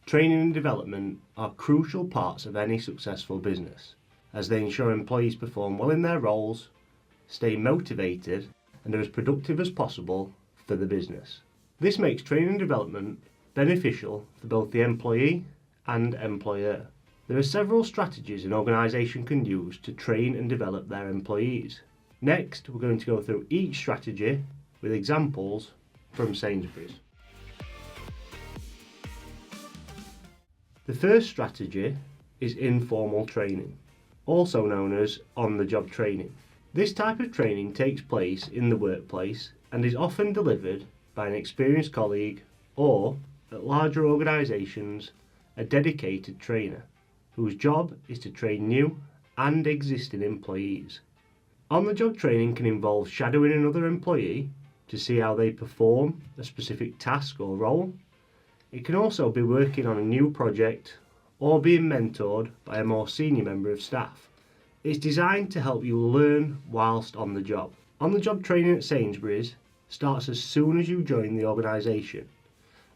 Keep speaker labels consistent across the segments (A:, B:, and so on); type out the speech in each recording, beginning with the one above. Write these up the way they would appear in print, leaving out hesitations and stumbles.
A: Training and development are crucial parts of any successful business, as they ensure employees perform well in their roles, stay motivated, and are as productive as possible for the business. This makes training and development beneficial for both the employee and employer. There are several strategies an organisation can use to train and develop their employees. Next, we're going to go through each strategy with examples from Sainsbury's. The first strategy is informal training, also known as on-the-job training. This type of training takes place in the workplace and is often delivered by an experienced colleague or, at larger organisations, a dedicated trainer whose job is to train new and existing employees. On-the-job training can involve shadowing another employee to see how they perform a specific task or role. It can also be working on a new project or being mentored by a more senior member of staff. It's designed to help you learn whilst on the job. On-the-job training at Sainsbury's starts as soon as you join the organisation,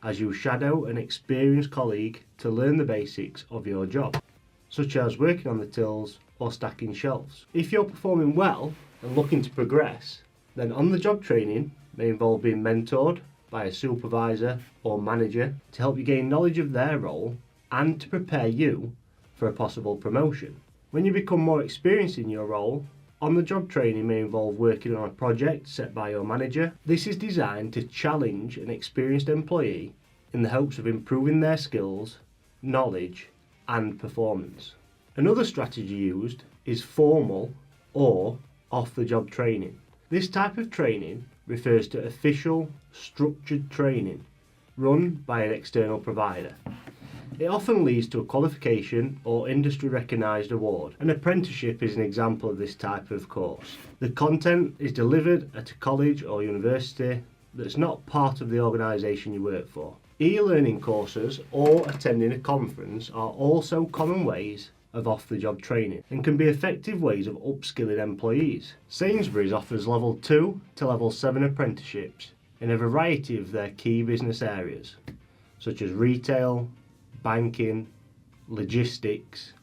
A: as you shadow an experienced colleague to learn the basics of your job, such as working on the tills or stacking shelves. If you're performing well and looking to progress, then on-the-job training may involve being mentored by a supervisor or manager to help you gain knowledge of their role and to prepare you for a possible promotion. When you become more experienced in your role, on-the-job training may involve working on a project set by your manager. This is designed to challenge an experienced employee in the hopes of improving their skills, knowledge, and performance. Another strategy used is formal or off-the-job training. This type of training refers to official, structured training run by an external provider. It often leads to a qualification or industry recognised award. An apprenticeship is an example of this type of course. The content is delivered at a college or university that's not part of the organisation you work for. E-learning courses or attending a conference are also common ways of off-the-job training and can be effective ways of upskilling employees. Sainsbury's offers level 2 to level 7 apprenticeships in a variety of their key business areas, such as retail, banking, logistics,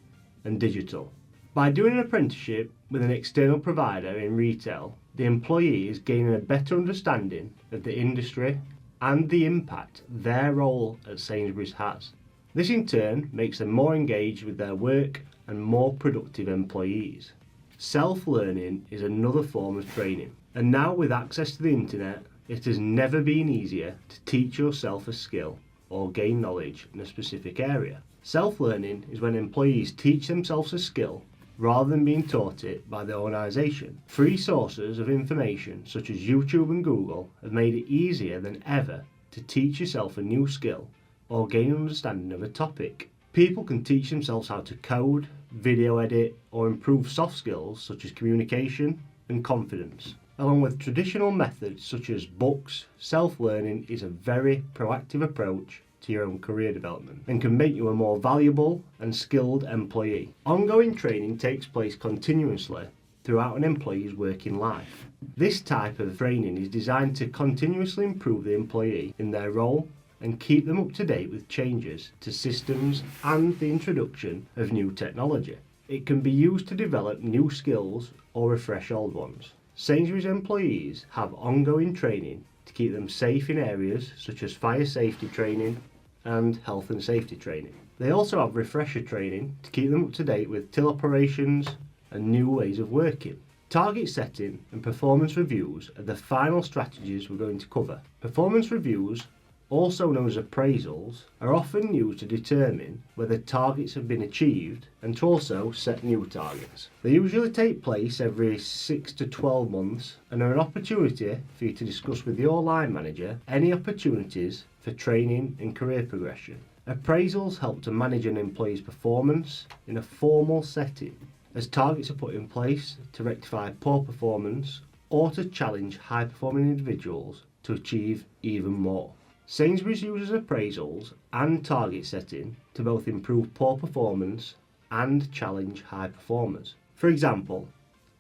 A: and digital. By doing an apprenticeship with an external provider in retail, the employee is gaining a better understanding of the industry and the impact their role at Sainsbury's has. This in turn makes them more engaged with their work and more productive employees. Self-learning is another form of training, and now with access to the internet, it has never been easier to teach yourself a skill or gain knowledge in a specific area. Self-learning is when employees teach themselves a skill rather than being taught it by the organisation. Free sources of information such as YouTube and Google have made it easier than ever to teach yourself a new skill or gain an understanding of a topic. People can teach themselves how to code, video edit, or improve soft skills such as communication and confidence. Along with traditional methods such as books, self-learning is a very proactive approach to your own career development and can make you a more valuable and skilled employee. Ongoing training takes place continuously throughout an employee's working life. This type of training is designed to continuously improve the employee in their role and keep them up to date with changes to systems and the introduction of new technology. It can be used to develop new skills or refresh old ones. Sainsbury's employees have ongoing training to keep them safe in areas such as fire safety training and health and safety training. They also have refresher training to keep them up to date with till operations and new ways of working. Target setting and performance reviews are the final strategies we're going to cover. Performance reviews, also known as appraisals, are often used to determine whether targets have been achieved and to also set new targets. They usually take place every 6 to 12 months and are an opportunity for you to discuss with your line manager any opportunities for training and career progression. Appraisals help to manage an employee's performance in a formal setting, as targets are put in place to rectify poor performance or to challenge high-performing individuals to achieve even more. Sainsbury's uses appraisals and target setting to both improve poor performance and challenge high performers. For example,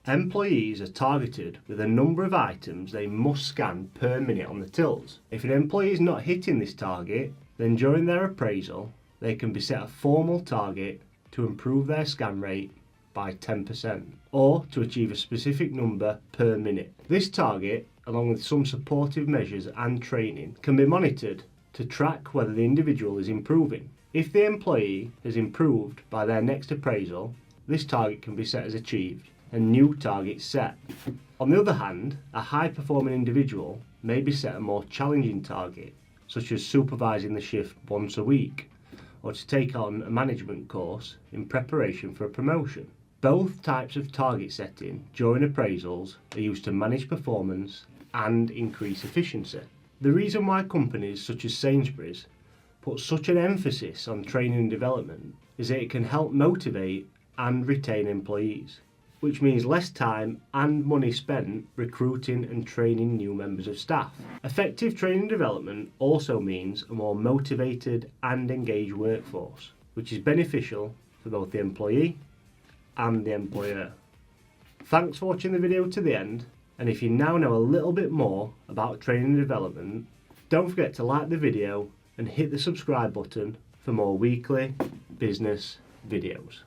A: employees are targeted with a number of items they must scan per minute on the tills. If an employee is not hitting this target, then during their appraisal, they can be set a formal target to improve their scan rate by 10% or to achieve a specific number per minute. This target, along with some supportive measures and training, can be monitored to track whether the individual is improving. If the employee has improved by their next appraisal, this target can be set as achieved and new targets set. On the other hand, a high-performing individual may be set a more challenging target, such as supervising the shift once a week or to take on a management course in preparation for a promotion. Both types of target setting during appraisals are used to manage performance and increase efficiency. The reason why companies such as Sainsbury's put such an emphasis on training and development is that it can help motivate and retain employees, which means less time and money spent recruiting and training new members of staff. Effective training and development also means a more motivated and engaged workforce, which is beneficial for both the employee and the employer. Thanks for watching the video to the end, and if you now know a little bit more about training and development, don't forget to like the video and hit the subscribe button for more weekly business videos.